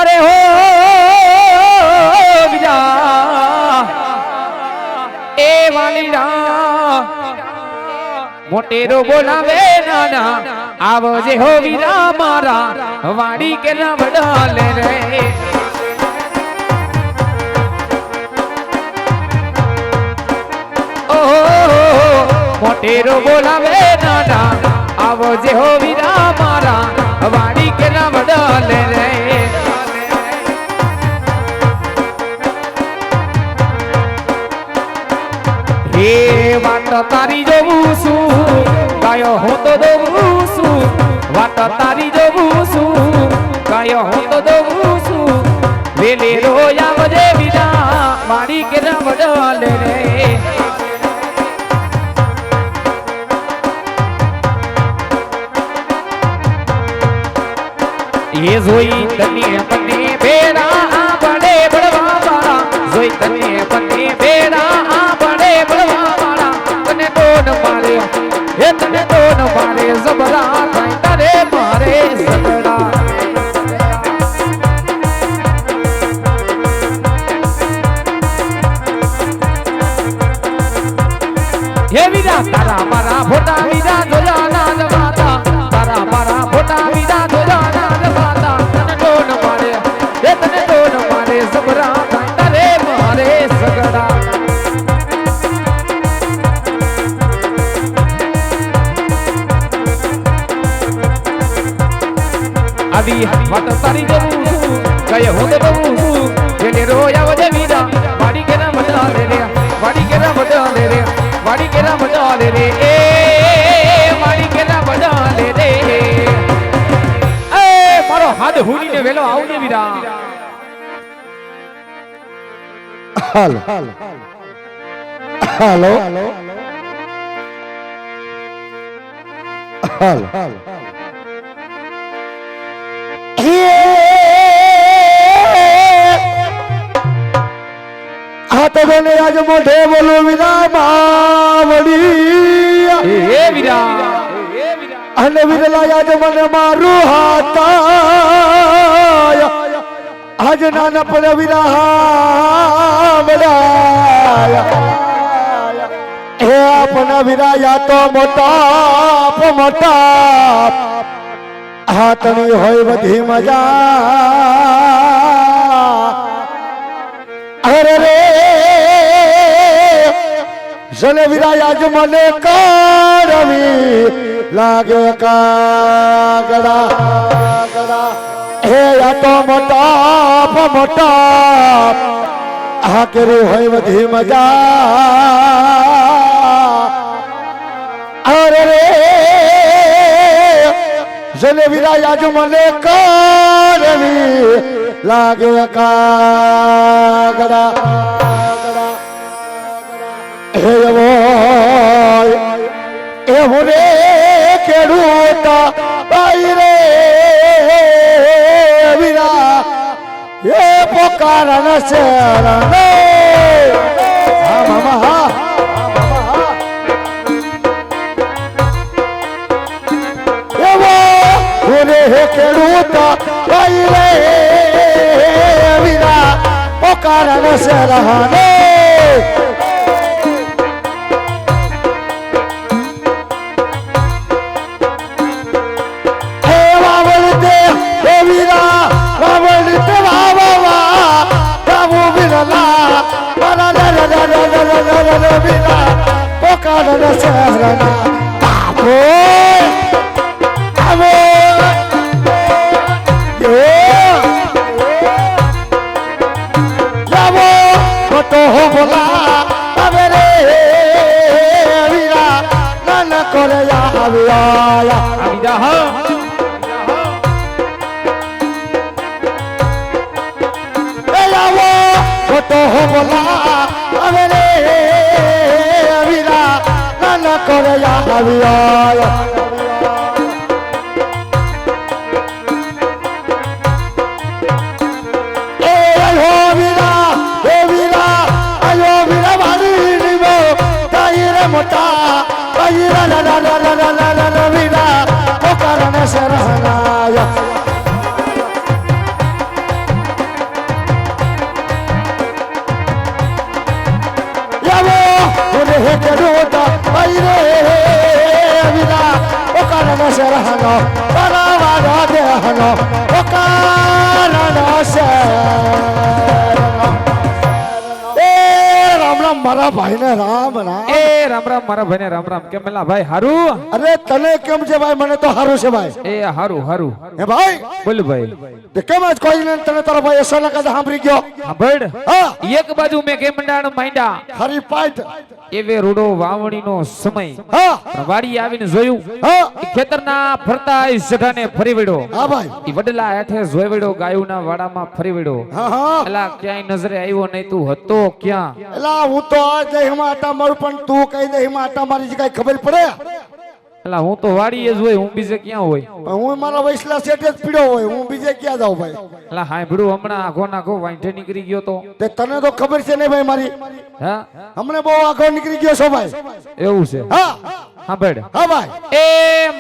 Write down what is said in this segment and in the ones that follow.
अरे हो विदा ए वालीरा मोटेरो बोलावे नाना आवजे हो विदा मारा वाड़ी के नाम डाले रे ओ मोटेरो बोलावे नाना आवजे हो विदा मारा वाड़ी के नाम डाले रे हे वाट तारी जोबुसु गायो हो तो दोबुसु वाट तारी जोबुसु गायो हो तो दोबुसु वेले रोया बजे विदा मारी के नाम डाले रे ये जोई तने पन्ने बेड़ा बड़े बड़वा वाला जोई तने पन्ने बेड़ा बड़े बड़वा वाला तने दोन मारे ये तने दोन मारे जबरा थाई तरे मारे सगड़ा ये विदा तारा मारा फोटा विदा जोजाना जमाता तारा मारा फोटा विदा जोजाना जमाता तने दोन मारे ये तने दोन मारे जबरा थाई तरे मारे सगड़ा अभी वाट तारी जोबुसु गए हो दे बबुसु जेने रोया वजे विदा वाड़ी के नाम डाले रे वाड़ी के नाम डाले रे वाड़ी के नाम डाले रे ए वाड़ी के नाम डाले रे ए मारो हाथ हुनी ने वेलो आवजे विदा हेलो हेलो हेलो हाथ बोले आज मोटे बोलो विदा मावड़ी ए विदा अने विदला आज मन मारू हाथ आज नाना पर विदा बड़ाया हे अपना विदा या तो मोटा मोटा हाथनी होय बधी मजा अरे रे जले विराज मने करवी लागे कागड़ा हे या तो मोटा मोटा हाकरी होय बधी मजा अरे रे जले विराज मने करवी लागे कागड़ा हे बोय ए होरे केडूता बाई रे विरा ये पुकारन शरण हा मामा हा हे केडूता बाई रे विरा पुकारन शरण દેહનો તરવારો દેહનો ઓકારનો શેરનો એ રામ રામ મારા ભાઈને રામ રામ એ રામ રામ મારા ભાઈને રામ રામ. કેમ મેલા ભાઈ હારું? અરે તને કેમ છે ભાઈ? મને તો હારું છે ભાઈ. એ હારું હારું. હે ભાઈ બોલ ભાઈ. તે કેમ આજ કોઈ ને તને તારો ભાઈ અસલ કદા સાંભળી ગયો? સાંભળ. હા એક બાજુ મેં કેમંડાણ માંડ્યા હરી પાટ એવે રૂડો વાવણીનો સમય. હા પણ વાડી આવીને જોયું હા ઈ ખેતરના ફરતા ઈ સઢાને ફરી વળ્યો. હા ભાઈ ઈ વડલા હેઠે જોઈ વળ્યો, ગાયુના વાડામાં ફરી વળ્યો. હા હા એલા ક્યાંય નજરે આવ્યો નહીં. તું હતો ક્યાં? એલા હું તો આ દેહમાં આટા મારું પણ તું કઈ દેહમાં આટા મારી કઈ ખબર પડે? એલા હું તો વાડીએ જ હોય, હું બીજે ક્યાં હોય? પણ હું મારા વૈસલા સેટે જ પીડ્યો હોય, હું બીજે ક્યાં જાઉં ભાઈ? એલા હાય ભીડું હમણાં આઘો નાખો વાંઠે નીકળી ગયો તો. તે તને તો ખબર છે ને ભાઈ મારી હા હમણે બહુ આગળ નીકળી ગયો છો ભાઈ. એવું છે. હા સાંભળ. હા ભાઈ એ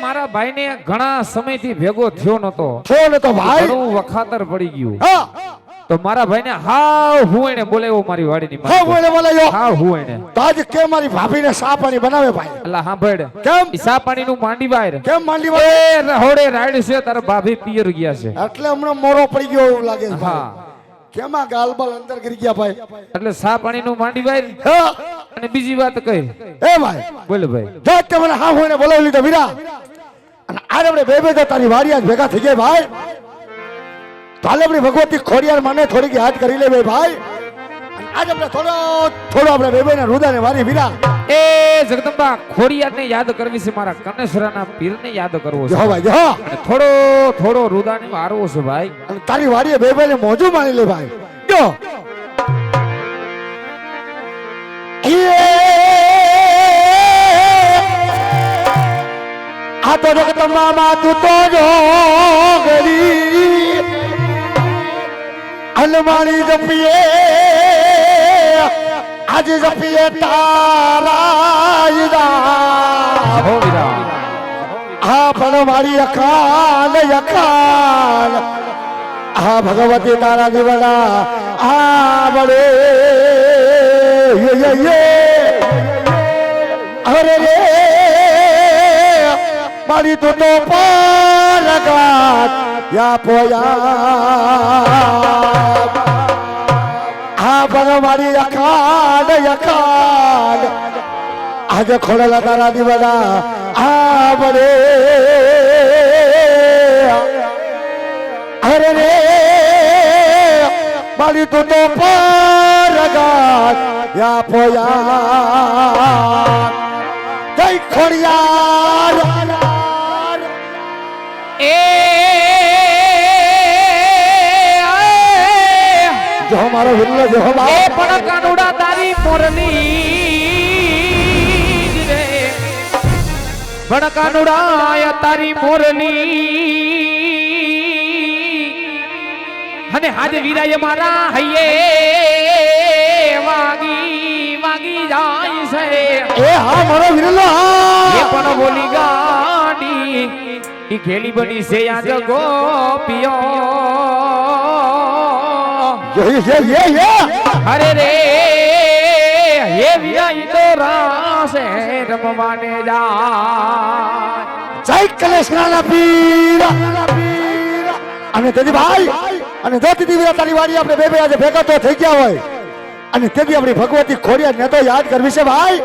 મારા ભાઈને ઘણા સમયથી ભેગો થયો નતો. છો ને તો ભાઈ. ઘણું વખાતર પડી ગયું. હા તો મારા ભાઈને હાવ હું એને બોલાવ્યો મારી વાડીની હા બોલે બોલાયો. હાવ હું એને. તો આજ કે મારી ભાભીને સા પાણી બનાવે ભાઈ? એલા સાંભળ. કેમ ઈ સા પાણીનું માંડી બહાર. કેમ માંડી એ ભાઈ? રહોડે રાઈડ છે તારા ભાભી પિયર ગયા છે. એટલે હમણાં મોરો પડી ગયો એવું લાગે છે હા ભાઈ. કેમાં ગાલબાલ અંદર કરી ગયા ભાઈ? એટલે સા પાણીનું માંડી બહાર. હા અને બીજી વાત કઈ એ ભાઈ બોલ ભાઈ. જો તે મને હા હું એને બોલાવી લીધો વીરા. અને આજે આપણે બે બે તો તારી વાડી આજ ભેગા થઈ ગયા ભાઈ. કાલે આપણી ભગવતી ખોડિયાર માને થોડીક યાદ કરી લે ભાઈ. અને આજે આપણે થોડો આપણે બે બેના રુદાને વારી વીરા. એ જગદંબા ખોડિયારને યાદ કરવી છે, મારા કનેશ્વરના પીરને યાદ કરવો છે. જો ભાઈ જો અને થોડો થોડો રુદાને વારવો છે ભાઈ. અને તારી વાડીએ બે બેને મોજું માણી લે ભાઈ. જો આ તો જગદંબા માં તું તો જો ગરી અલમારી જપીએ આજે જપીએ તારા હો વીરા. આ પણ મારી અખાન અખાન આ ભગવતી તારા દીવડા આ બળે અરે રે મારી તું તો પરગાત યા પોયા આ પણ મારી અખાન અખાન આજે ખોડેલા તારા દીવડા આ બળે અરે રે મારી તું તો પરગાત યા પોયા જય ખોડિયાર. એ જો મારો વિલ્લો જો એ પણ કાનુડા તારી મોરલી રે. પણ કાનુડા તારી મોરલી અને હાજે વીરાય મારા હૈયે વાગી વાગી જાય છે. એ હા મારો વિલ્લો એ પણ બોલી ગાડી ઈ ખેલી બની છે આજ ગોપીઓ. અરે રે હે વિરાય તો રાસે રમવાને જાય. જય કલેશના પીર. અને તેથી ભાઈ અને જો દીદી વીરા તારી વાડી આપણે બે બે આજે ભેગા તો થઈ ગયા હોય અને તેથી આપણી ભગવતી ખોડિયાર ને તો યાદ કરવી છે ભાઈ.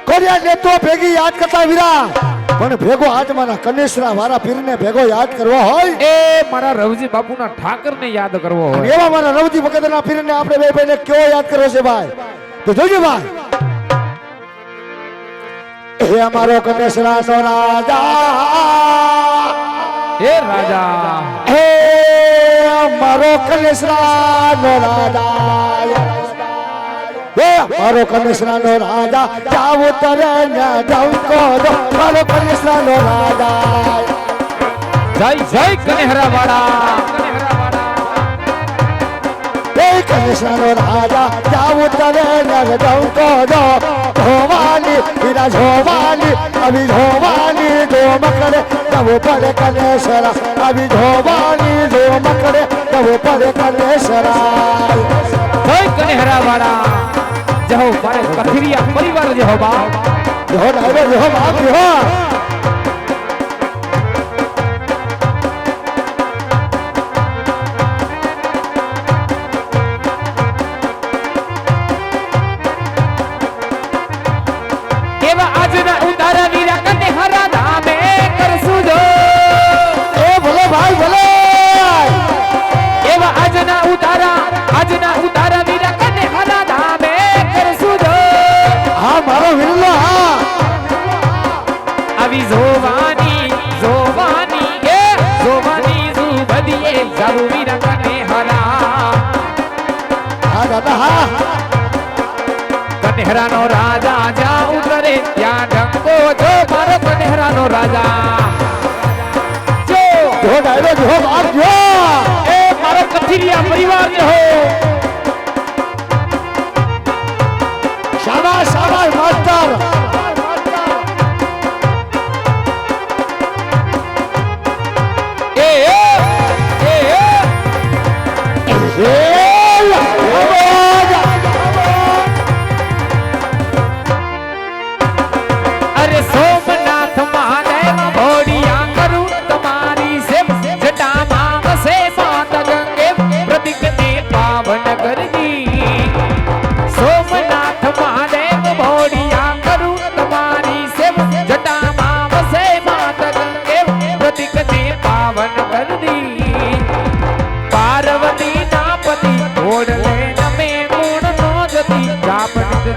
ખોડિયાર ને તો ભેગી યાદ કરતા વીરા પણ ભેગો આત્માના કનેશ્વરા વાળા પીરને ભેગો યાદ કરવો હોય. એ મારા રવજી બાપુના ઠાકરને યાદ કરવો હોય. એવા મારા રવજી ભગતના પીરને આપણે બે બેને કેવો યાદ કરવો છે ભાઈ? તો જોજો ભાઈ. હે અમારો કનેશ્વરાનો રાજા, હે રાજા, હે અમારો કનેશ્વરાનો રાજા, હે મારો કનેશ્વરાનો રાજા, જાવ તરે ના ઢંકો દો મારો કનેશ્વરાનો રાજા. જય જય કનેહરા વાળા. હે કનેશ્વરાનો રાજા, જાવ તરે ના ઢંકો દો ધોવાની હીરા ધોવાની અભી ધોવાની જો મકડે તબ પડે કનેશ્વરા અભી ધોવાની જો મકડે તબ પડે કનેશ્વરા. જય કનેહરા વાળા. જહો મારે કથિરિયા પરિવાર જે હો બાપ. જો ડાયરો જો બાપ જો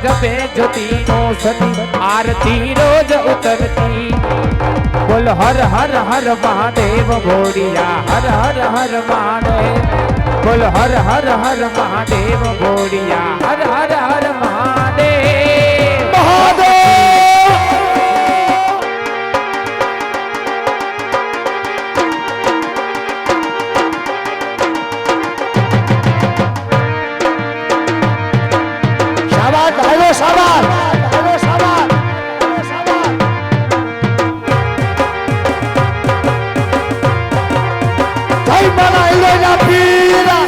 જપે જ્યોતિનો સતી આરતી રોજ ઉતરતી બોલ હર હર હર મહાદેવ ભોળિયા હર હર હર મહાદેવ બોલ હર હર હર મહાદેવ ભોળિયા હર હર હર મહાદેવ શાબાશ હાલો શાબાશ હાલો શાબાશ હાલો શાબાશ જય મારા હિલોના પીરા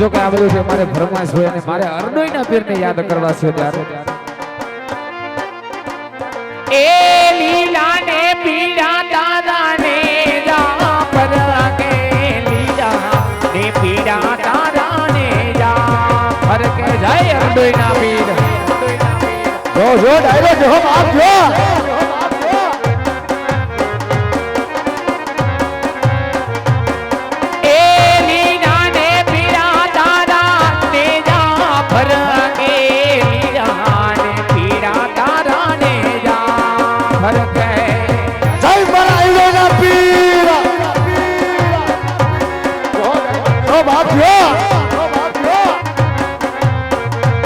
જો કે આ બધું છે મારે ફરમાઈશ હોય અને મારે અરડોઈના પીરને યાદ કરવા છે ત્યારે એ લીલા ને પીડા દાદા ને જા પર કે લીલા ને પીડા દાદા ને જા પર કે જાય અરડોઈના પીર જો ડાયલોગ જો આપજો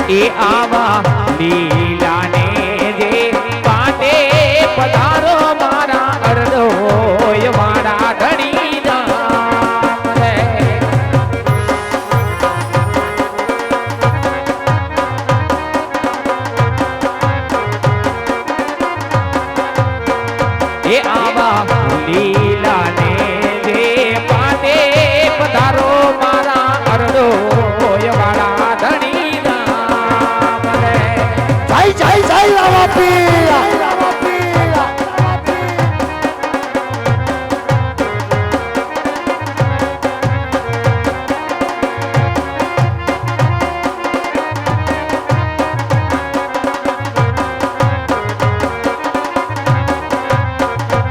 એ આવા લીલા ને જે પાટે પધારો મારા અરડોય મારા ધણી નામ રે એ આવા લીલા ને જે પાટે પધારો મારા અરડોય મારા ધણી જય જય લાવા પીરા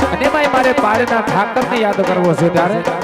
અને મારે પારેના ઠાકરને યાદ કરવો છે ત્યારે